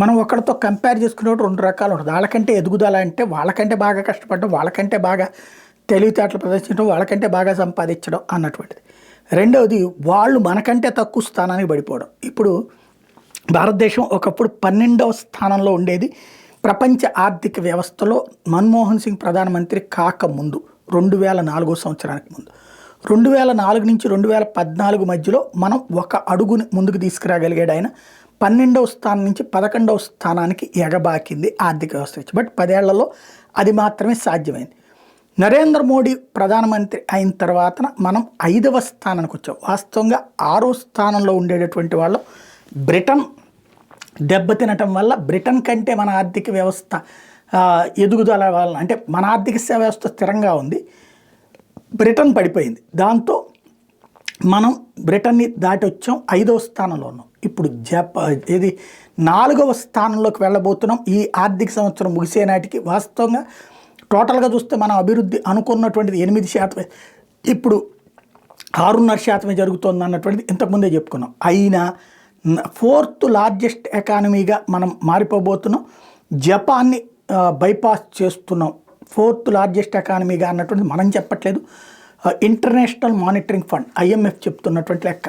మనం ఒకరితో కంపేర్ చేసుకునేప్పుడు 2 రకాలు ఉంటుంది. వాళ్ళకంటే ఎదుగుదల అంటే వాళ్ళకంటే బాగా కష్టపడడం, వాళ్ళకంటే బాగా తెలివితేటలు ప్రదర్శించడం, వాళ్ళకంటే బాగా సంపాదించడం అన్నటువంటిది. రెండవది వాళ్ళు మనకంటే తక్కువ స్థానానికి పడిపోవడం. ఇప్పుడు భారతదేశం ఒకప్పుడు 12వ స్థానంలో ఉండేది ప్రపంచ ఆర్థిక వ్యవస్థలో మన్మోహన్ సింగ్ ప్రధానమంత్రి కాకముందు 2004 సంవత్సరానికి ముందు. 2004 నుంచి 2014 మధ్యలో మనం ఒక అడుగుని ముందుకు తీసుకురాగలిగాడు ఆయన. 12వ స్థానం నుంచి 11వ స్థానానికి ఎగబాకింది ఆర్థిక వ్యవస్థ నుంచి. బట్ 10 ఏళ్లలో అది మాత్రమే సాధ్యమైంది. నరేంద్ర మోడీ ప్రధానమంత్రి అయిన తర్వాత మనం 5వ స్థానానికి వచ్చాం. వాస్తవంగా 6వ స్థానంలో ఉండేటటువంటి వాళ్ళు బ్రిటన్ దెబ్బతినటం వల్ల బ్రిటన్ కంటే మన ఆర్థిక వ్యవస్థ ఎదుగుదల వల్ల, అంటే మన ఆర్థిక వ్యవస్థ స్థిరంగా ఉంది, బ్రిటన్ పడిపోయింది. దాంతో మనం బ్రిటన్ని దాటి వచ్చాం, 5వ స్థానంలో ఉన్నాం. ఇప్పుడు ఇది 4వ స్థానంలోకి వెళ్ళబోతున్నాం ఈ ఆర్థిక సంవత్సరం ముగిసే నాటికి. వాస్తవంగా టోటల్గా చూస్తే మనం అభివృద్ధి అనుకున్నటువంటిది 8%, ఇప్పుడు 6.5% జరుగుతుంది అన్నటువంటిది ఇంతకుముందే చెప్పుకున్నాం. అయినా 4th లార్జెస్ట్ ఎకానమీగా మనం మారిపోబోతున్నాం. జపాన్ని బైపాస్ చేస్తున్నాం 4th లార్జెస్ట్ ఎకానమీగా అన్నటువంటిది మనం చెప్పట్లేదు, ఇంటర్నేషనల్ మానిటరింగ్ ఫండ్ IMF చెప్తున్నటువంటి లెక్క.